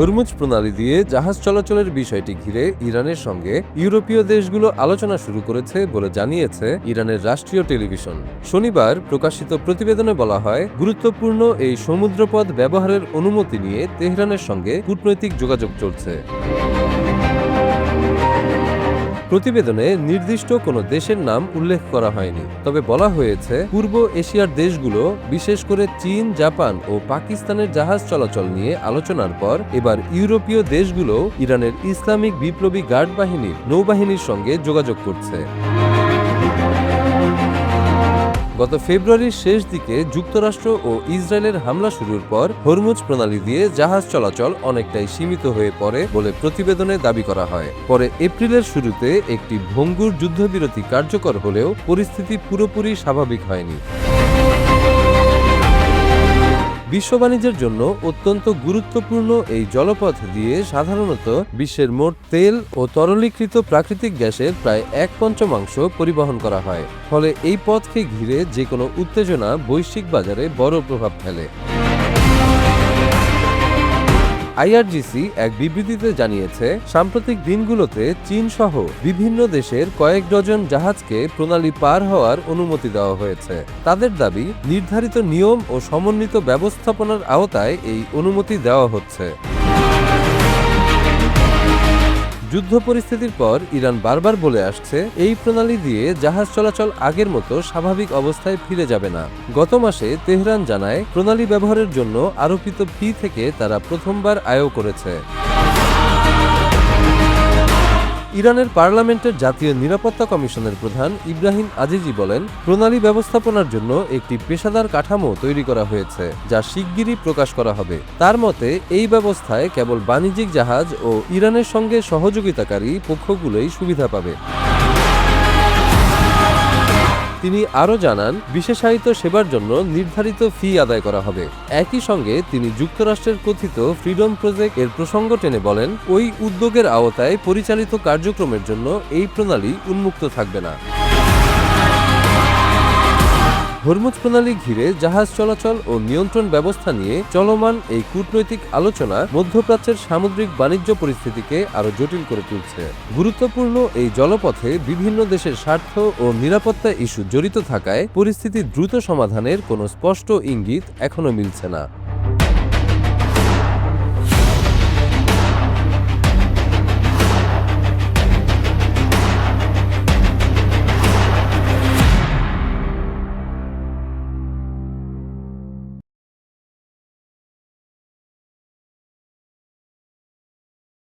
Hormuz প্রণালী দিয়ে জাহাজ চলাচলের বিষয়টি ঘিরে ইরানের সঙ্গে ইউরোপীয় দেশগুলো আলোচনা শুরু করেছে বলে জানিয়েছে ইরানের রাষ্ট্রীয় টেলিভিশন। শনিবার প্রকাশিত প্রতিবেদনে বলা হয়, গুরুত্বপূর্ণ এই সমুদ্রপথ ব্যবহারের অনুমতি নিয়ে তেহরানের সঙ্গে কূটনৈতিক যোগাযোগ চলছে। প্রতিবেদনে নির্দিষ্ট কোনো দেশের নাম উল্লেখ করা হয়নি, তবে বলা হয়েছে পূর্ব এশিয়ার দেশগুলো, বিশেষ করে চীন, জাপান ও পাকিস্তানের জাহাজ চলাচল নিয়ে আলোচনার পর এবার ইউরোপীয় দেশগুলো ইরানের ইসলামিক বিপ্লবী গার্ড বাহিনীর নৌবাহিনীর সঙ্গে যোগাযোগ করছে। গত ফেব্রুয়ারির শেষ দিকে যুক্তরাষ্ট্র ও ইসরায়েলের হামলা শুরুর পর হরমুজ প্রণালী দিয়ে জাহাজ চলাচল অনেকটাই সীমিত হয়ে পড়ে বলে প্রতিবেদনে দাবি করা হয়। পরে এপ্রিলের শুরুতে একটি ভঙ্গুর যুদ্ধবিরতি কার্যকর হলেও পরিস্থিতি পুরোপুরি স্বাভাবিক হয়নি। বিশ্ব বাণিজ্যের জন্য অত্যন্ত গুরুত্বপূর্ণ এই জলপথ দিয়ে সাধারণত বিশ্বের মোট তেল ও তরলীকৃত প্রাকৃতিক গ্যাসের প্রায় 1/5 পরিবহন করা হয়। ফলে এই পথকে ঘিরে যে কোনো উত্তেজনা বৈশ্বিক বাজারে বড় প্রভাব ফেলে। আইআরজিসি এক বিবৃতিতে জানিয়েছে, সাম্প্রতিক দিনগুলোতে চীন সহ বিভিন্ন দেশের কয়েক ডজন জাহাজকে প্রণালী পার হওয়ার অনুমতি দেওয়া হয়েছে। তাদের দাবি, নির্ধারিত নিয়ম ও সমন্বিত ব্যবস্থাপনার আওতায় এই অনুমতি দেওয়া হচ্ছে। যুদ্ধ পরিস্থিতির পর ইরান বারবার বলে আসছে, এই প্রণালী দিয়ে জাহাজ চলাচল আগের মতো স্বাভাবিক অবস্থায় ফিরে যাবে না। গত মাসে তেহরান জানায়, প্রণালী ব্যবহারের জন্য আরোপিত ফি থেকে তারা প্রথমবার আয় করেছে। ইরানের পার্লামেন্টের জাতীয় নিরাপত্তা কমিশনের প্রধান ইব্রাহিম আজিজি বলেন, প্রণালী ব্যবস্থাপনার জন্য একটি পেশাদার কাঠামো তৈরি করা হয়েছে, যা শিগগিরই প্রকাশ করা হবে। তার মতে, এই ব্যবস্থায় কেবল বাণিজ্যিক জাহাজ ও ইরানের সঙ্গে সহযোগিতাকারী পক্ষগুলোই সুবিধা পাবে। তিনি আরও জানান, বিশেষায়িত সেবার জন্য নির্ধারিত ফি আদায় করা হবে। একই সঙ্গে তিনি যুক্তরাষ্ট্রের কথিত ফ্রিডম প্রজেক্ট এর প্রসঙ্গ টেনে বলেন, ওই উদ্যোগের আওতায় পরিচালিত কার্যক্রমের জন্য এই প্রণালী উন্মুক্ত থাকবে না। হরমুজ প্রণালী ঘিরে জাহাজ চলাচল ও নিয়ন্ত্রণ ব্যবস্থা নিয়ে চলমান এই কূটনৈতিক আলোচনা মধ্যপ্রাচ্যের সামুদ্রিক বাণিজ্য পরিস্থিতিকে আরও জটিল করে তুলছে। গুরুত্বপূর্ণ এই জলপথে বিভিন্ন দেশের স্বার্থ ও নিরাপত্তা ইস্যু জড়িত থাকায় পরিস্থিতি দ্রুত সমাধানের কোনো স্পষ্ট ইঙ্গিত এখনো মিলছে না।